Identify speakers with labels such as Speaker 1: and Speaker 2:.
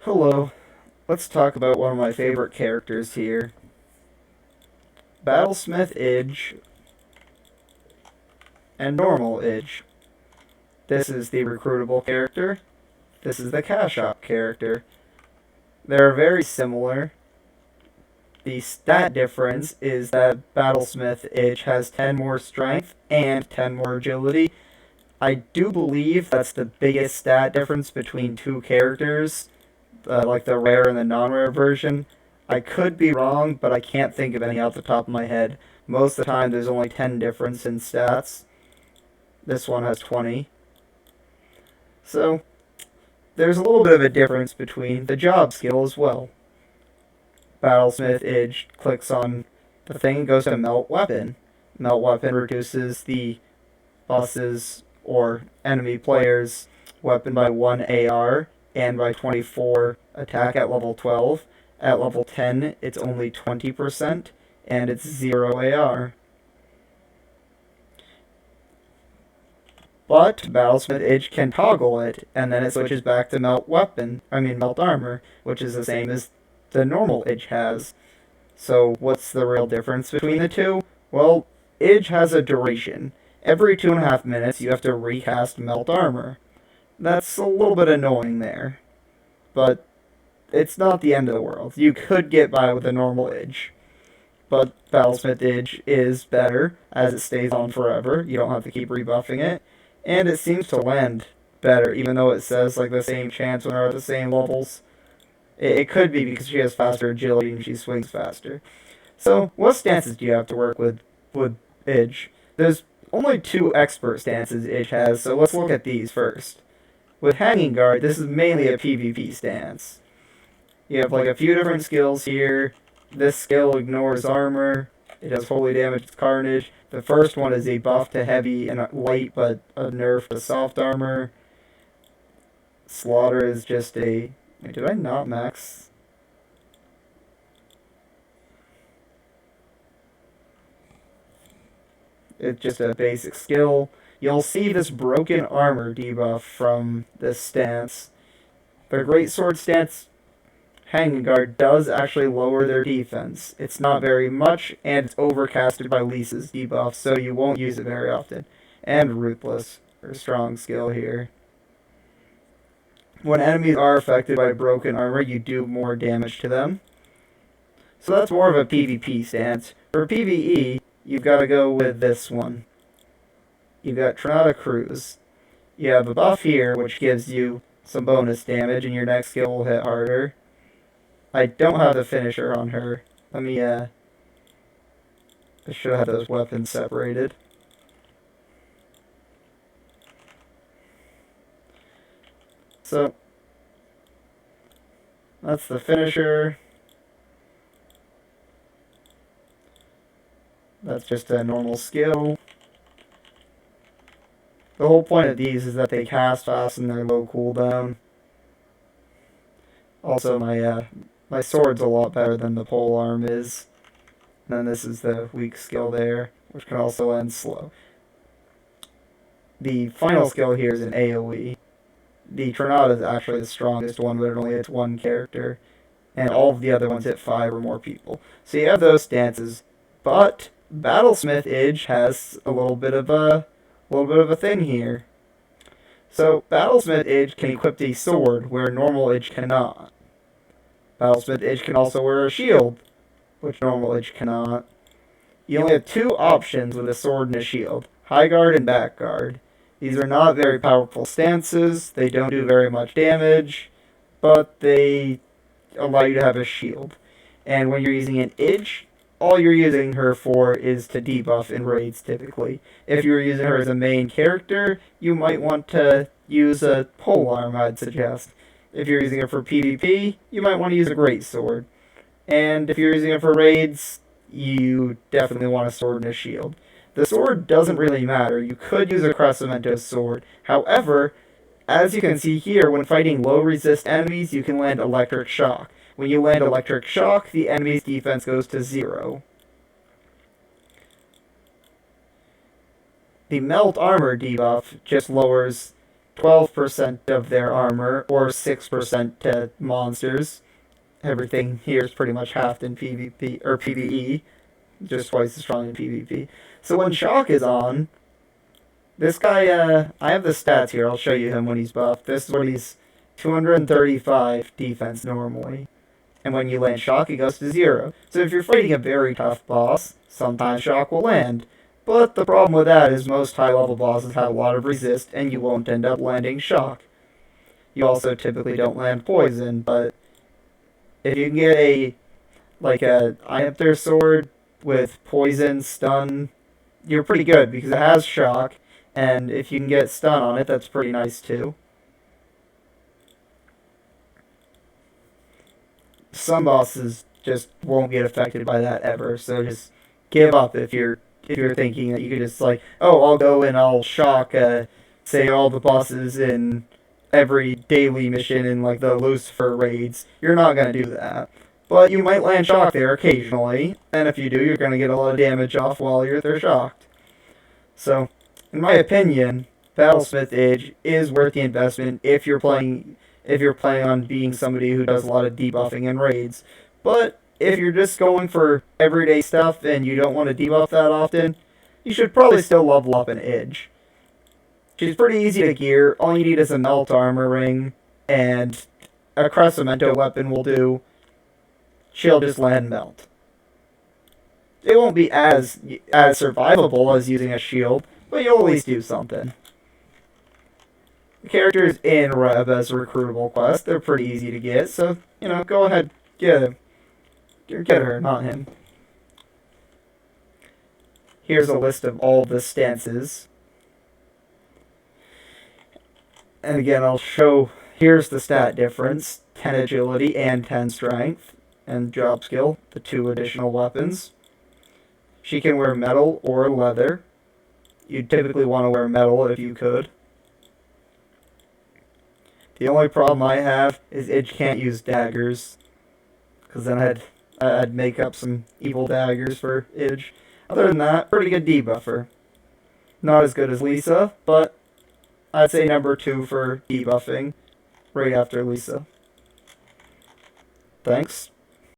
Speaker 1: Hello, let's talk about one of my favorite characters here. Battlesmith Idge and Normal Idge. This is the recruitable character. This is the cash op character. They're very similar. The stat difference is that Battlesmith Idge has 10 more strength and 10 more agility. I do believe that's the biggest stat difference between two characters, like the rare and the non-rare version. I could be wrong, but I can't think of any off the top of my head. Most of the time, there's only 10 difference in stats. This one has 20. So, there's a little bit of a difference between the job skill as well. Battlesmith Idge clicks on the thing and goes to Melt Weapon. Melt Weapon reduces the boss's or enemy player's weapon by 1 AR and by 24 attack at level 12. At level 10, it's only 20%, and it's 0 AR. But Battlesmith Idge can toggle it, and then it switches back to Melt Armor, which is the same as the normal Idge has. So what's the real difference between the two? Well, Idge has a duration. Every 2.5 minutes, you have to recast Melt Armor. That's a little bit annoying there, but it's not the end of the world. You could get by with a normal Idge, but Battlesmith Idge is better, as it stays on forever. You don't have to keep rebuffing it, and it seems to land better, even though it says like the same chance when they're at the same levels. It could be because she has faster agility and she swings faster. So, what stances do you have to work with Idge? There's only 2 expert stances Idge has, so let's look at these first. With Hanging Guard, this is mainly a PvP stance. You have like a few different skills here. This skill ignores armor. It does holy damage to Carnage. The first one is a buff to heavy and light, but a nerf to soft armor. Slaughter is just a... Wait, did I not max? It's just a basic skill. You'll see this broken armor debuff from this stance. The Greatsword stance Hanging Guard does actually lower their defense. It's not very much, and it's overcasted by Lisa's debuff, so you won't use it very often. And Ruthless, or strong skill here. When enemies are affected by broken armor, you do more damage to them. So that's more of a PvP stance. For PvE, you've got to go with this one. You've got Granado Cruise. You have a buff here, which gives you some bonus damage, and your next skill will hit harder. I don't have the finisher on her. I should have those weapons separated. So, that's the finisher. That's just a normal skill. The whole point of these is that they cast fast and they're low cooldown. Also, my sword's a lot better than the polearm is. And then this is the weak skill there, which can also end slow. The final skill here is an AoE. The Tornado is actually the strongest one, but it only hits 1 character. And all of the other ones hit 5 or more people. So you have those stances. But Battlesmith Idge has a little bit of a thing here. So Battlesmith Idge can equip a sword where normal Idge cannot. Battlesmith Idge can also wear a shield, which normal Idge cannot. You only have 2 options with a sword and a shield: High Guard and Back Guard. These are not very powerful stances. They don't do very much damage, but they allow you to have a shield. And when you're using an Idge, all you're using her for is to debuff in raids, typically. If you're using her as a main character, you might want to use a polearm, I'd suggest. If you're using it for PvP, you might want to use a Greatsword. And if you're using it for raids, you definitely want a sword and a shield. The sword doesn't really matter. You could use a Crescimento sword. However, as you can see here, when fighting low resist enemies, you can land Electric Shock. When you land Electric Shock, the enemy's defense goes to 0. The Melt Armor debuff just lowers 12% of their armor, or 6% to monsters. Everything here is pretty much halved in PvP, or PvE, just twice as strong in PvP. So when Shock is on, this guy, I have the stats here, I'll show you him when he's buffed. This is what he's 235 defense normally. And when you land Shock, it goes to 0. So if you're fighting a very tough boss, sometimes Shock will land. But the problem with that is most high-level bosses have a lot of resist, and you won't end up landing Shock. You also typically don't land Poison, but if you can get a Iapter sword with Poison, Stun, you're pretty good, because it has Shock, and if you can get Stun on it, that's pretty nice too. Some bosses just won't get affected by that ever, so just give up if you're thinking that you could just like, oh, I'll go and I'll Shock, say all the bosses in every daily mission in like the Lucifer raids. You're not gonna do that, but you might land Shock there occasionally, and if you do, you're gonna get a lot of damage off while you're there shocked. So, in my opinion, Battlesmith Idge is worth the investment if you're planning on being somebody who does a lot of debuffing in raids. But if you're just going for everyday stuff and you don't want to debuff that often, you should probably still level up an Idge. She's pretty easy to gear. All you need is a melt armor ring, and a Crescimento weapon will do. She'll just land melt. It won't be as survivable as using a shield, but you'll at least do something. The characters in Reb as a recruitable quest, they're pretty easy to get, so, go ahead, get her, not him. Here's a list of all the stances. And again, I'll show, here's the stat difference, 10 agility and 10 strength, and job skill, the 2 additional weapons. She can wear metal or leather. You'd typically want to wear metal if you could. The only problem I have is Idge can't use daggers, because then I'd make up some evil daggers for Idge. Other than that, pretty good debuffer. Not as good as Lisa, but I'd say number 2 for debuffing, right after Lisa. Thanks.